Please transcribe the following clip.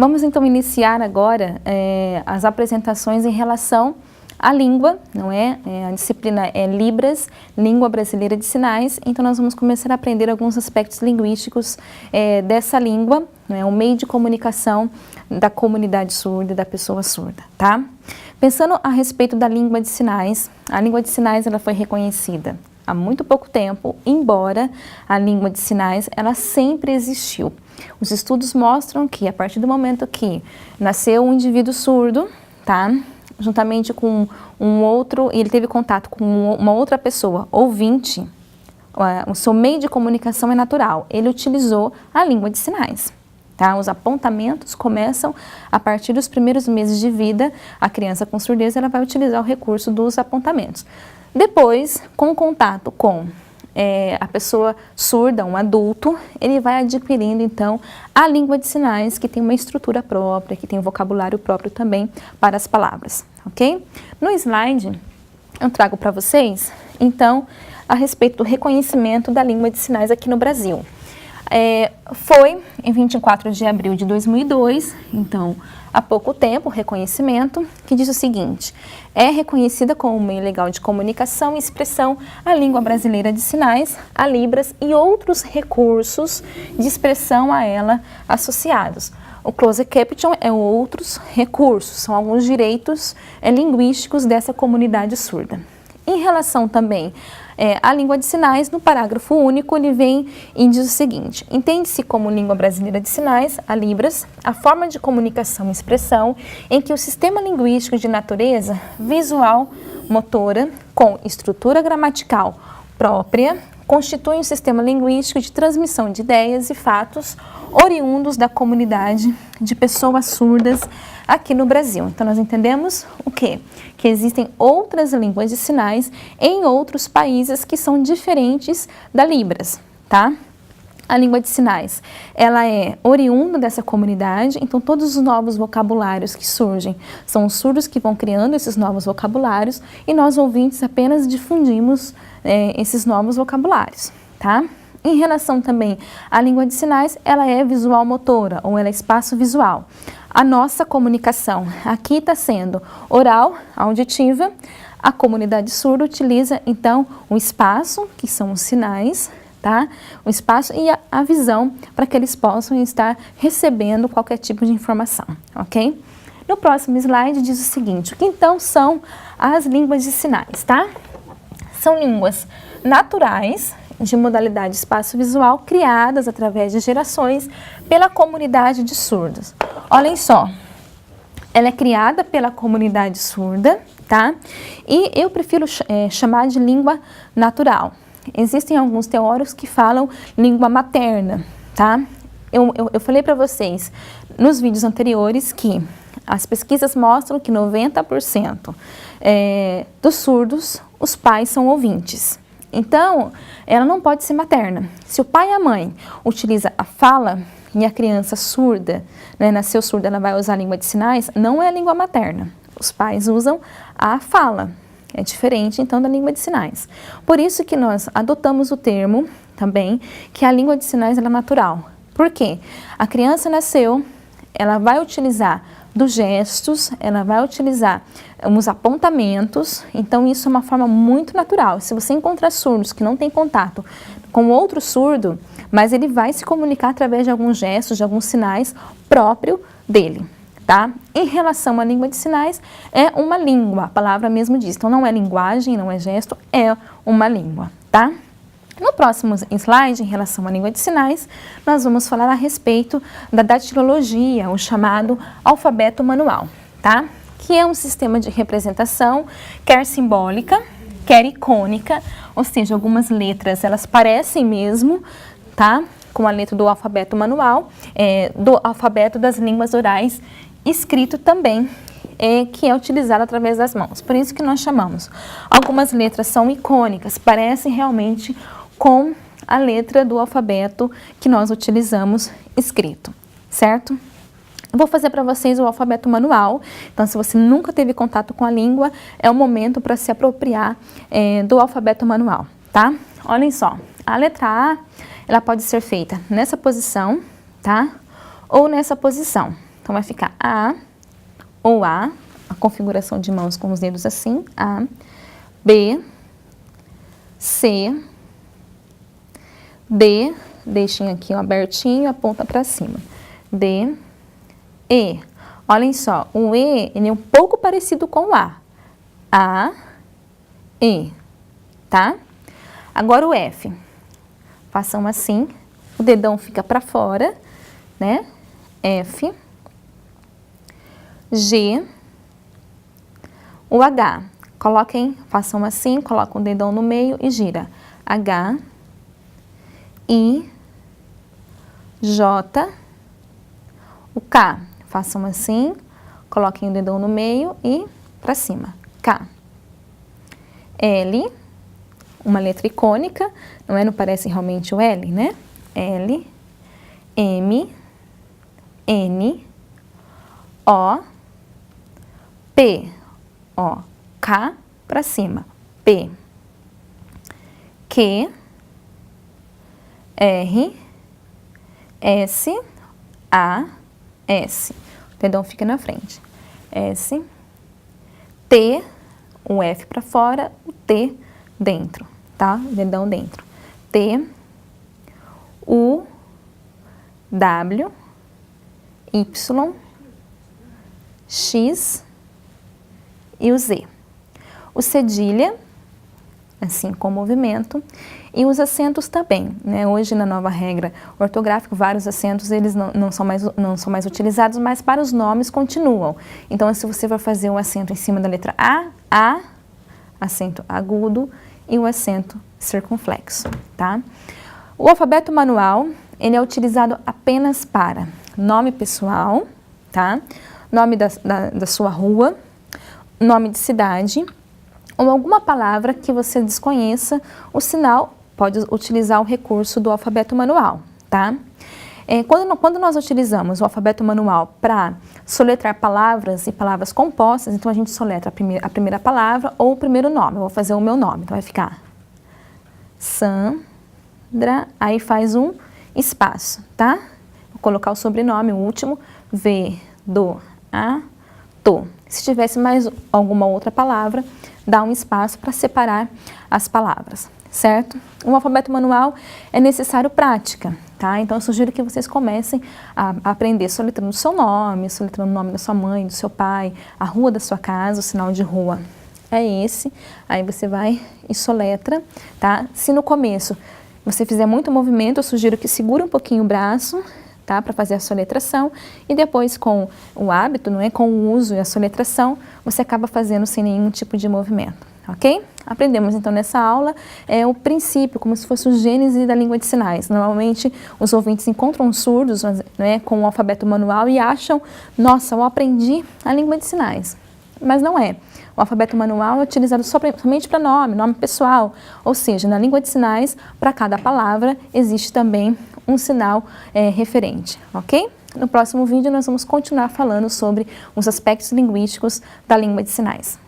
Vamos então iniciar agora as apresentações em relação à língua, não é? A disciplina é Libras, Língua Brasileira de Sinais, então nós vamos começar a aprender alguns aspectos linguísticos dessa língua, não é? O meio de comunicação da comunidade surda e da pessoa surda, tá? Pensando a respeito da língua de sinais, a língua de sinais ela foi reconhecida há muito pouco tempo, embora a língua de sinais ela sempre existiu. Os estudos mostram que a partir do momento que nasceu um indivíduo surdo, tá? Juntamente com um outro, ele teve contato com uma outra pessoa, ouvinte, o seu meio de comunicação é natural. Ele utilizou a língua de sinais. Tá? Os apontamentos começam a partir dos primeiros meses de vida. A criança com surdez ela vai utilizar o recurso dos apontamentos. Depois, com contato com a pessoa surda, um adulto, ele vai adquirindo então a língua de sinais, que tem uma estrutura própria, que tem um vocabulário próprio também para as palavras, ok? No slide eu trago para vocês então a respeito do reconhecimento da língua de sinais aqui no Brasil. Foi em 24 de abril de 2002, então há pouco tempo, o reconhecimento, que diz o seguinte: é reconhecida como meio legal de comunicação e expressão a língua brasileira de sinais, a Libras e outros recursos de expressão a ela associados. O closed caption é outros recursos, são alguns direitos linguísticos dessa comunidade surda. Em relação também à língua de sinais, no parágrafo único, ele vem e diz o seguinte: entende-se como língua brasileira de sinais, a Libras, a forma de comunicação e expressão em que o sistema linguístico de natureza visual, motora, com estrutura gramatical própria, constitui um sistema linguístico de transmissão de ideias e fatos oriundos da comunidade de pessoas surdas aqui no Brasil. Então, nós entendemos o quê? Que existem outras línguas de sinais em outros países que são diferentes da Libras, tá? A língua de sinais, ela é oriunda dessa comunidade, então todos os novos vocabulários que surgem são os surdos que vão criando esses novos vocabulários e nós, ouvintes, apenas difundimos esses novos vocabulários, tá? Em relação também à língua de sinais, ela é visual motora ou ela é espaço visual. A nossa comunicação aqui está sendo oral, auditiva. A comunidade surda utiliza então o espaço, que são os sinais, tá? O espaço e a visão para que eles possam estar recebendo qualquer tipo de informação, ok? No próximo slide diz o seguinte: o que então são as línguas de sinais, tá? São línguas naturais de modalidade espaço-visual criadas através de gerações pela comunidade de surdos. Olhem só, ela é criada pela comunidade surda, tá? E eu prefiro chamar de língua natural. Existem alguns teóricos que falam língua materna, tá? Eu falei para vocês nos vídeos anteriores que as pesquisas mostram que 90% dos surdos, os pais são ouvintes. Então, ela não pode ser materna. Se o pai e a mãe utilizam a fala e a criança surda, nasceu surda, ela vai usar a língua de sinais, não é a língua materna. Os pais usam a fala. É diferente, então, da língua de sinais. Por isso que nós adotamos o termo também, que a língua de sinais ela é natural. Por quê? A criança nasceu, ela vai utilizar dos gestos, ela vai utilizar uns apontamentos, então isso é uma forma muito natural. Se você encontrar surdos que não têm contato com outro surdo, mas ele vai se comunicar através de alguns gestos, de alguns sinais próprio dele, tá? Em relação à língua de sinais, é uma língua, a palavra mesmo diz. Então não é linguagem, não é gesto, é uma língua, tá? No próximo slide, em relação à língua de sinais, nós vamos falar a respeito da datilologia, o chamado alfabeto manual, tá? Que é um sistema de representação, quer simbólica, quer icônica, ou seja, algumas letras, elas parecem mesmo, tá? Com a letra do alfabeto manual, do alfabeto das línguas orais, escrito também, que é utilizado através das mãos. Por isso que nós chamamos. Algumas letras são icônicas, parecem realmente com a letra do alfabeto que nós utilizamos escrito, certo? Eu vou fazer para vocês o alfabeto manual, então se você nunca teve contato com a língua, é o momento para se apropriar do alfabeto manual, tá? Olhem só, a letra A, ela pode ser feita nessa posição, tá? Ou nessa posição. Então, vai ficar A ou A, a configuração de mãos com os dedos assim, A, B, C, D, deixem aqui ó, abertinho, a ponta para cima, D, E. Olhem só, o E, ele é um pouco parecido com o A, E, tá? Agora o F, façam assim, o dedão fica para fora, né? F, G, o H, façam assim, colocam o dedão no meio e gira, H, I, J, o K, façam assim, coloquem o dedão no meio e para cima, K, L, uma letra icônica, não parece realmente o L, né? L, M, N, O, P, ó, K para cima, P, Q, R, S, A, S. O dedão fica na frente. S, T, o F para fora, o T dentro, tá? O dedão dentro. T, U, W, Y, X e o Z. O cedilha, assim com movimento, e os acentos também, né? Hoje na nova regra ortográfica, vários acentos eles não são mais utilizados, mas para os nomes continuam. Então, se você for fazer um acento em cima da letra A, acento agudo e o acento circunflexo, tá? O alfabeto manual, ele é utilizado apenas para nome pessoal, tá? Nome da sua rua, nome de cidade, ou alguma palavra que você desconheça, o sinal pode utilizar o recurso do alfabeto manual, tá? Quando nós utilizamos o alfabeto manual para soletrar palavras e palavras compostas, então a gente soletra a primeira palavra ou o primeiro nome. Eu vou fazer o meu nome, então vai ficar Sandra, aí faz um espaço, tá? Vou colocar o sobrenome, o último, V-do-a-to. Se tivesse mais alguma outra palavra, dá um espaço para separar as palavras, certo? O alfabeto manual é necessário prática, tá? Então, eu sugiro que vocês comecem a aprender soletrando o seu nome, soletrando o nome da sua mãe, do seu pai, a rua da sua casa, o sinal de rua é esse. Aí você vai e soletra, tá? Se no começo você fizer muito movimento, eu sugiro que segure um pouquinho o braço, tá? Para fazer a soletração, e depois com o hábito, não é? Com o uso e a soletração, você acaba fazendo sem nenhum tipo de movimento, ok? Aprendemos então nessa aula o princípio, como se fosse o gênese da língua de sinais. Normalmente os ouvintes encontram surdos, né, com o alfabeto manual e acham, nossa, eu aprendi a língua de sinais. Mas não é. O alfabeto manual é utilizado somente para nome pessoal, ou seja, na língua de sinais, para cada palavra existe também um sinal referente, ok? No próximo vídeo nós vamos continuar falando sobre os aspectos linguísticos da língua de sinais.